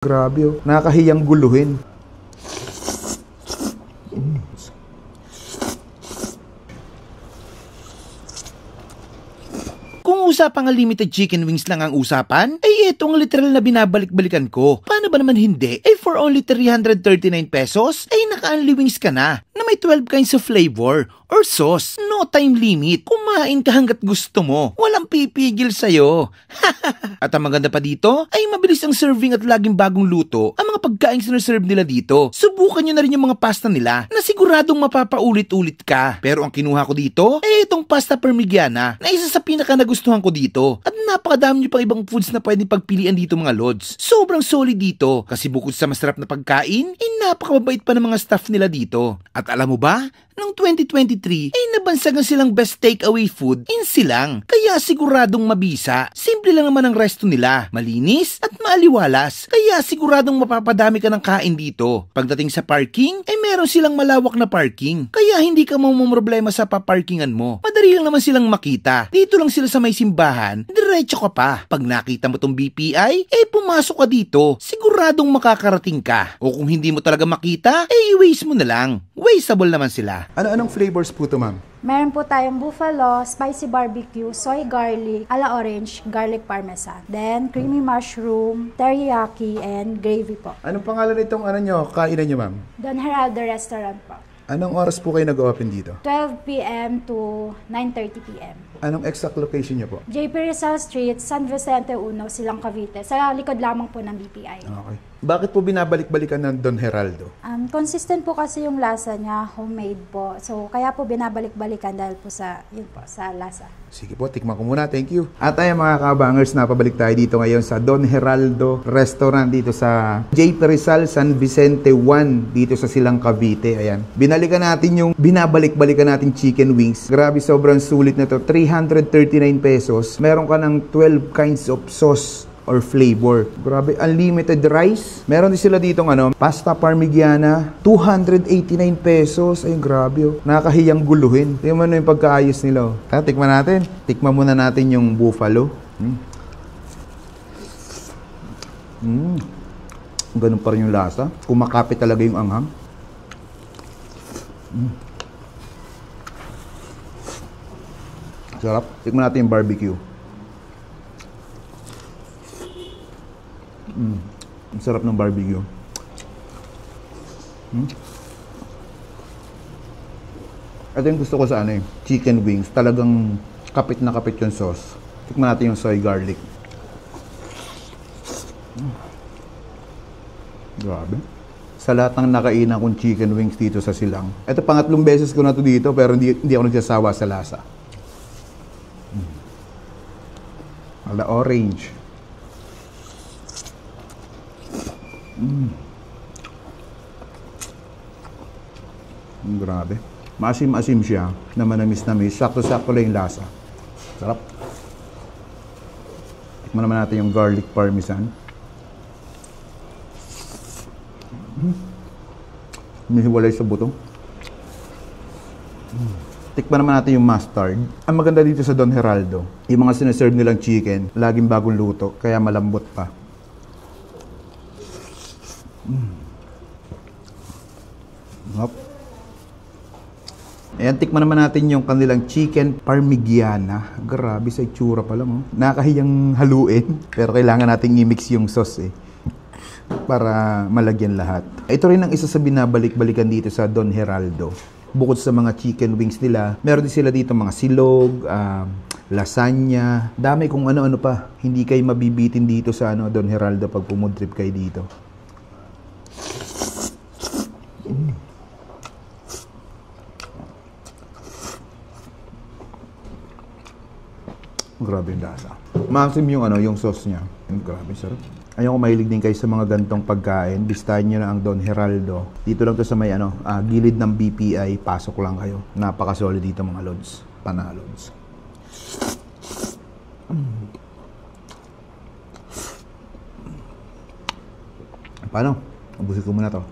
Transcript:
Grabe oh. Nakakahiyang guluhin. Kung usapang unlimited chicken wings lang ang usapan, ay ito ang literal na binabalik-balikan ko. Paano ba naman hindi? Eh for only 339 pesos, ay naka-unli wings ka na may 12 kinds of flavor or sauce. No time limit. Kumain ka hanggat gusto mo. Walang pipigil sa'yo. At ang maganda pa dito, ay mabilis ang serving at laging bagong luto ang mga pagkain sinaserve nila dito. Subukan nyo na rin yung mga pasta nila na siguradong mapapaulit-ulit ka. Pero ang kinuha ko dito, ay itong pasta parmigiana na isa sa pinaka nagustuhan ko dito. At napakadami nyo pang ibang foods na pwedeng pagpilian dito mga lods. Sobrang solid dito kasi bukod sa masarap na pagkain, ay napakababait pa ng mga staff nila dito. At alam mo ba, noong 2023 ay nabansagan silang best takeaway food in Silang. Kaya siguradong mabisa. Simple lang naman ang resto nila. Malinis at maaliwalas. Kaya siguradong mapapadami ka ng kain dito. Pagdating sa parking, ay meron silang malawak na parking. Kaya hindi ka mamumroblema sa paparkingan mo. Madali lang naman silang makita. Dito lang sila sa may simbahan. Diretso ka pa. Pag nakita mo tong BPI, eh pumasok ka dito. Siguradong makakarating ka. O kung hindi mo talaga makita, eh i-waste mo na lang. Wasteable naman sila. Ano-anong flavors po ito, ma'am? Meron po tayong buffalo, spicy barbecue, soy garlic, ala orange, garlic parmesan. Then, creamy mushroom, teriyaki, and gravy po. Anong pangalan nitong kainan nyo, ma'am? Don Geraldo Restaurant po. Anong oras po kayo nag-open dito? 12 p.m. to 9:30 p.m. Anong exact location nyo po? JP Rizal Street, San Vicente 1, Silang Cavite. Sa likod lamang po ng BPI. Okay. Bakit po binabalik-balikan ng Don Geraldo? Consistent po kasi yung lasa niya, homemade po. So, kaya po binabalik-balikan dahil po sa, yun po, sa lasa. Sige po, tikman ko muna. Thank you. At ayan mga kabangers, napabalik tayo dito ngayon sa Don Geraldo Restaurant dito sa JP Rizal, San Vicente 1 dito sa Silang Cavite. Ayan. Binalikan natin yung binabalik-balikan natin chicken wings. Grabe, sobrang sulit na to. 339 pesos. Meron ka ng 12 kinds of sauce or flavor. Grabe, unlimited rice. Meron din sila dito pasta parmigiana, 289 pesos. Ay, grabe oh. Nakakahiyang guluhin. Tingnan mo na yung pagkaayos nila oh. Tikman natin. Tikman muna natin yung buffalo. Ganun pa rin yung lasa. Kumakapit talaga yung anghang. Sarap. Tikman natin yung barbecue. Ang sarap ng barbecue. Ito yung gusto ko sa chicken wings. Talagang kapit na kapit yung sauce. Tikman natin yung soy garlic. Grabe. Sa lahat ng nakainan kong chicken wings dito sa Silang. Ito pangatlong beses ko na to dito pero hindi ako nagsasawa sa lasa. Ala orange. Grabe. Maasim-asim siya na manamis-namis. Sakto-sakto lang yung lasa. Sarap. Tikman naman natin yung garlic parmesan. Hinihiwalay sa buto. Tikman naman natin yung mustard. Ang maganda dito sa Don Geraldo, yung mga sinaserve nilang chicken, laging bagong luto, kaya malambot pa. Ayan, tikman naman natin yung kanilang chicken parmigiana. Grabe, sa itsura pa lang oh. Nakakahiyang haluin, pero kailangan nating i-mix yung sauce para malagyan lahat. Ito rin ang isa sa binabalik-balikan dito sa Don Geraldo. Bukod sa mga chicken wings nila, meron din sila dito mga silog, lasagna, dami kung ano-ano pa. Hindi kayo mabibitin dito sa Don Geraldo pag pumudrip kayo dito. Grabe yung lasa. Maasim yung yung sauce niya. Grabe, sarap. Ayaw ko mahilig din kayo sa mga gantong pagkain. Bistahin nyo na ang Don Geraldo. Dito lang to sa may gilid ng BPI. Pasok lang kayo. Napaka-solid dito mga lods. Panalods. Paano? Ubusin ko muna to.